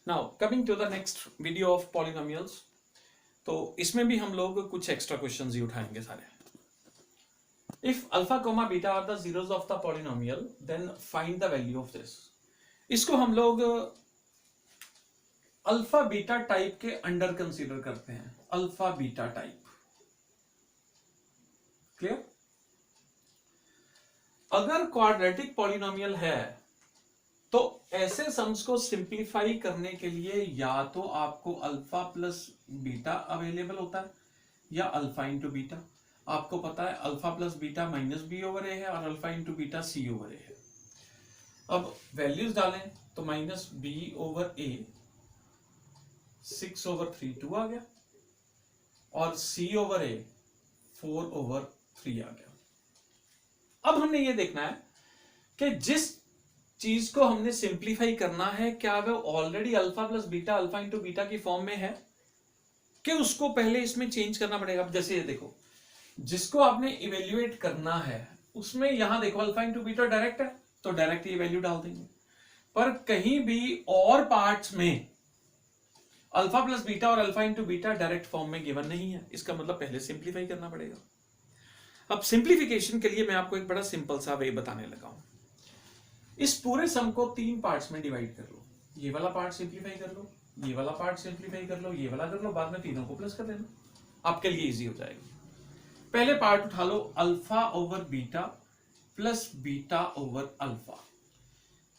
Now coming to the next video of polynomials. तो इसमें भी हम लोग कुछ एक्स्ट्रा क्वेश्चंस ही उठाएंगे सारे। If alpha comma beta are the zeros of the polynomial then find the value of this. इसको हम लोग अल्फा बीटा टाइप के अंडर कंसीडर करते हैं। Alpha beta type, clear? अगर क्वाड्रेटिक पॉलिनोमियल है तो ऐसे सम्स को सिंप्लीफाई करने के लिए या तो आपको अल्फा प्लस बीटा अवेलेबल होता है या अल्फा इंटू बीटा। आपको पता है alpha plus beta minus B over A है और alpha into beta C over A है। अब वैल्यूज डालें तो माइनस बी ओवर ए 6 ओवर 3 2 आ गया और सी ओवर ए 4 ओवर 3 आ गया। अब हमने ये देखना है कि जिस चीज को हमने सिंप्लीफाई करना है क्या वह already alpha plus beta alpha into beta की फॉर्म में है कि उसको पहले इसमें चेंज करना पड़ेगा। जैसे ये देखो, जिसको आपने इवेल्युएट करना है उसमें यहां देखो अल्फा इंटू बीटा डायरेक्ट है तो डायरेक्ट ये वैल्यू डाल देंगे, पर कहीं भी और पार्ट्स में अल्फा प्लस बीटा और alpha into beta direct form में गिवन नहीं है। इसका मतलब पहले सिंप्लीफाई करना पड़ेगा। अब सिंप्लीफिकेशन के लिए मैं आपको एक बड़ा सिंपल सा वे बताने लगा हूं। इस पूरे सम को 3 पार्ट्स में डिवाइड कर लो। ये वाला पार्ट सिंप्लीफाई कर लो, ये वाला पार्ट सिंप्लीफाई कर लो, ये वाला कर लो, बाद में तीनों को प्लस कर देना, आपके लिए इजी हो जाएगा। पहले पार्ट उठा लो alpha over beta plus beta over alpha.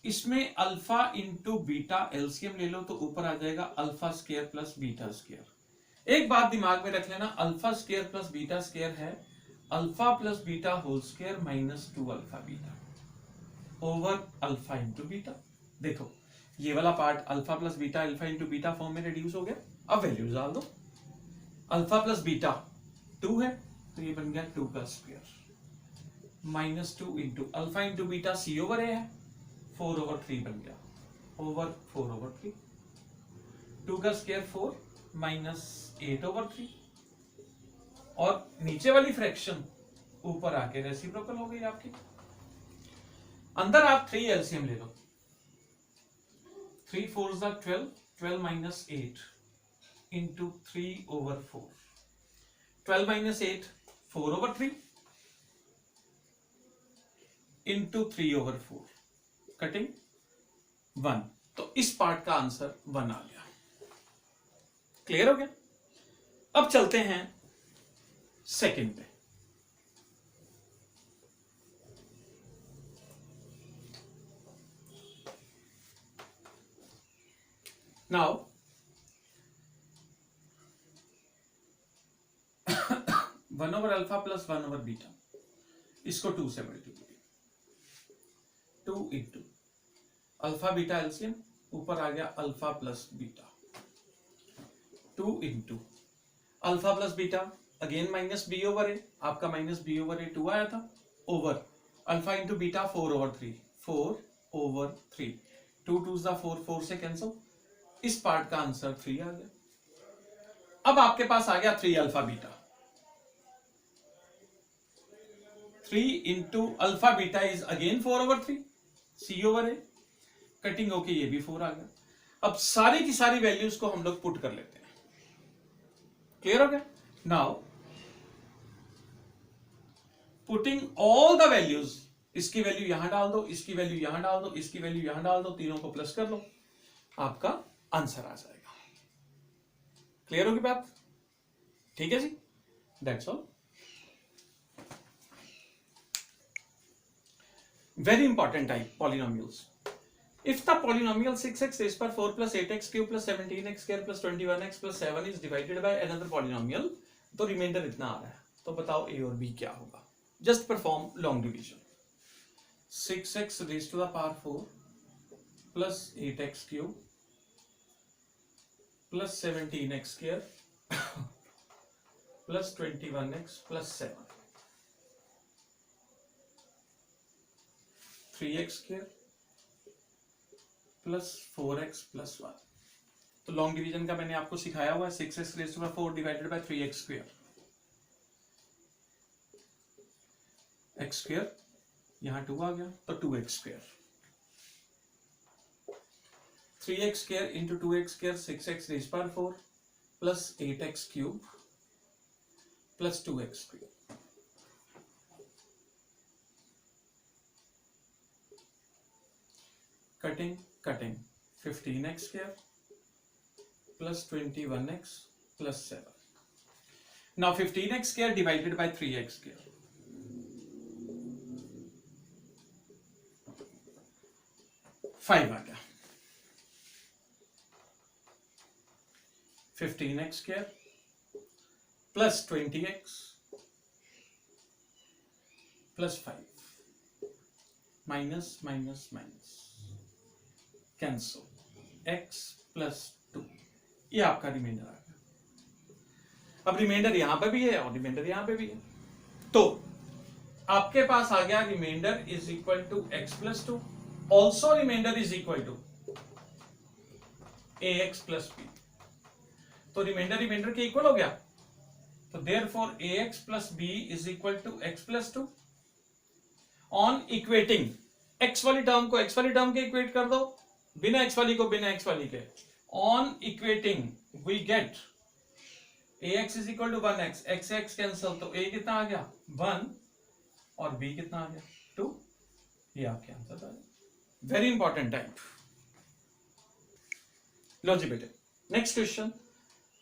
इसमें अल्फा इंटू बीटा एलसीएम ले लो तो ऊपर आ जाएगा alpha square plus beta square. एक बात दिमाग में रख लेना, alpha square plus beta square है alpha plus beta whole square minus 2 alpha beta over alpha into beta. देखो ये वाला part alpha plus beta alpha into beta form में रिड्यूस हो गया। अब वैल्यूज डाल दो, अल्फा प्लस बीटा 2 है तो ये बन गया 2 का square minus 2 into alpha into beta C over A है 4 ओवर 3 बन गया ओवर 4 ओवर 3। 2 का स्क्वायर 4 माइनस 8 ओवर 3 और नीचे वाली फ्रैक्शन ऊपर आके रेसिप्रोकल हो गई आपकी। अंदर आप 3 एलसीएम ले लो, 3 4 12, 12 minus 8 into 3 over 4, 12 minus 8 4 over 3 into 3 over 4, cutting 1। तो इस पार्ट का आंसर 1 आ गया। क्लियर हो गया? अब चलते हैं सेकंड पे। Now 1 over alpha plus 1 over beta, इसको 2 से multiply, 2 into alpha beta LCM ऊपर आ गया alpha plus beta, 2 into alpha plus beta again minus B over A, आपका माइनस बी ओवर ए 2 आया था over alpha into beta 4 over 3, 4 over 3, 2 2 4, 4 से cancel, इस पार्ट का आंसर 3 आ गया। अब आपके पास आ गया 3 alpha beta, 3 into alpha beta is again 4 over 3 c over a, cutting होके ये भी 4 आ गया। अब सारी की सारी वैल्यूज को हम लोग पुट कर लेते हैं। क्लियर हो गया? Now putting all the values, इसकी वैल्यू यहां डाल दो, इसकी वैल्यू यहां डाल दो, इसकी वैल्यू यहां डाल दो, तीनों को प्लस कर लो, आपका आंसर आ जाएगा। क्लियर होगी बात? ठीक है जी, that's all. Very important type polynomials. If the polynomial 6x raised power 4 plus 8x cube plus 17x square plus 21x plus 7 is divided by another polynomial, तो रिमाइंडर इतना आ रहा है, तो बताओ a और b क्या होगा। Just perform long division. 6x raised to the power 4 plus 8x cube plus 17x square plus 21x plus 7, 3x square plus 4x plus 1। तो लॉन्ग डिवीजन का मैंने आपको सिखाया हुआ है, 6x raise to the 4 divided by 3x square, x square यहां 2 आ गया तो 2x square. 3x square into 2x square 6x raised power 4 plus 8x cube plus 2x cube. Cutting 15x square plus 21x plus 7. Now 15x square divided by 3x square. 5 आ गया. 15x square plus 20x plus 5 minus cancel x plus 2. ये आपका reminder आ गया. अब reminder यहां पे भी है और रिमाइंडर यहां पे भी है, तो आपके पास आ गया remainder is equal to x plus 2. Also remainder is equal to ax plus b. तो रिमाइंडर के इक्वल हो गया, तो therefore ax plus b is equal to x plus 2. On equating x वाली टर्म को x वाली टर्म के equate कर दो, बिना x वाली को बिना x वाली के. On equating we get ax is equal to 1x, x cancel, तो a कितना आ गया 1 और b कितना आ गया 2. ये आपके आंसर आ गया. Very important type. लो जी बेटे, next question.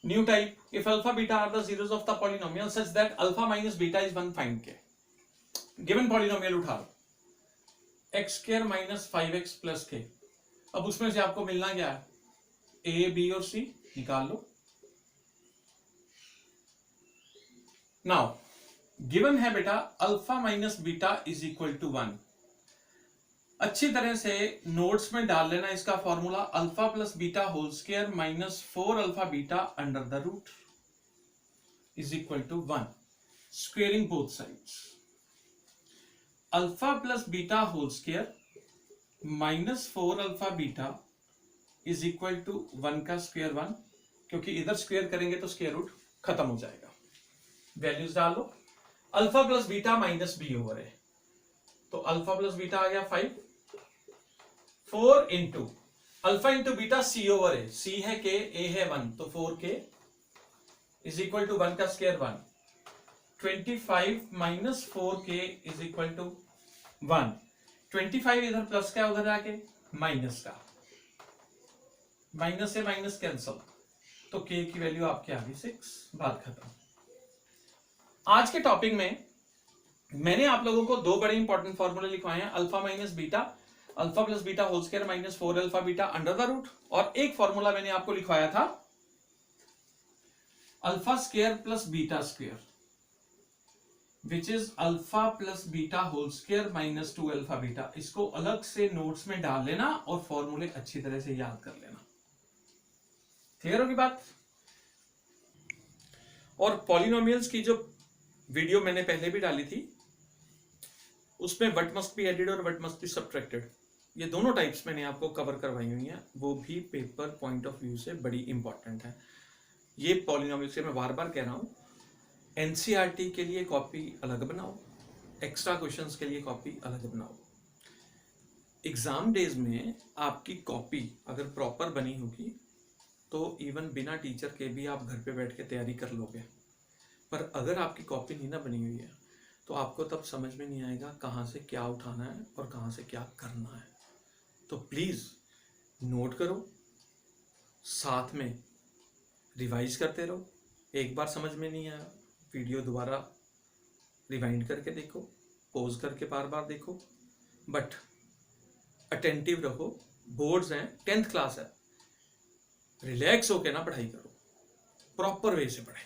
New type. If alpha beta are the zeros of the polynomial such that alpha minus beta is 1, find K. Given polynomial उठा लो, X square minus 5x plus K. अब उसमें से आपको मिलना क्या है, a b और c निकाल लो. नाउ गिवन है बेटा alpha minus beta is equal to 1. अच्छी तरह से नोट्स में डाल लेना इसका formula, alpha plus beta whole square minus 4 alpha beta under the root is equal to 1. Squaring both sides. Alpha plus beta whole square minus 4 alpha beta is equal to 1 का square 1, क्योंकि इधर square करेंगे तो square root खत्म हो जाएगा. Values डाल लो. Alpha plus beta minus B over है, तो अल्फा प्लस बीटा आ गया 5. 4 into alpha into beta C over है, सी है के, ए है 1, तो 4k इज इक्वल टू 1 का square 1. 25 minus 4k is equal to 1. 25 इधर प्लस का, उधर आके माइनस का, माइनस से माइनस कैंसल, तो k की वैल्यू आपके आ गई 6. बात खत्म. आज के टॉपिक में मैंने आप लोगों को दो बड़े इंपॉर्टेंट फॉर्मूले लिखवाए हैं, alpha minus beta, alpha plus beta whole square minus 4 alpha beta under the root, और एक फॉर्मूला मैंने आपको लिखवाया था alpha square plus beta square which is alpha plus beta whole square minus 2 alpha beta. इसको अलग से नोट्स में डाल लेना और फॉर्मूले अच्छी तरह से याद कर लेना. क्लियर होगी बात. और पॉलिनोमियल्स की जो वीडियो मैंने पहले भी डाली थी उसमें व्हाट मस्ट बी एडेड और व्हाट मस्ट बी सब्ट्रैक्टेड, ये दोनों टाइप्स मैंने आपको कवर करवाई हुई हैं, वो भी पेपर पॉइंट ऑफ व्यू से बड़ी इंपॉर्टेंट है. ये पॉलिनोमियल से मैं बार बार कह रहा हूं, एनसीईआरटी के लिए कॉपी अलग बनाओ, एक्स्ट्रा क्वेश्चंस के लिए कॉपी अलग बनाओ. एग्जाम डेज में आपकी कॉपी अगर प्रॉपर बनी होगी तो इवन बिना टीचर के भी आप घर पे बैठ के तैयारी कर लोगे. पर अगर आपकी कॉपी नहीं ना बनी हुई है तो आपको तब समझ में नहीं आएगा कहाँ से क्या उठाना है और कहाँ से क्या करना है. तो प्लीज़ नोट करो, साथ में रिवाइज करते रहो. एक बार समझ में नहीं आया, वीडियो दोबारा रिवाइंड करके देखो, पॉज करके बार बार देखो, बट अटेंटिव रहो. बोर्ड्स हैं, 10th क्लास है, रिलैक्स होके ना पढ़ाई करो, प्रॉपर वे से पढ़ाई.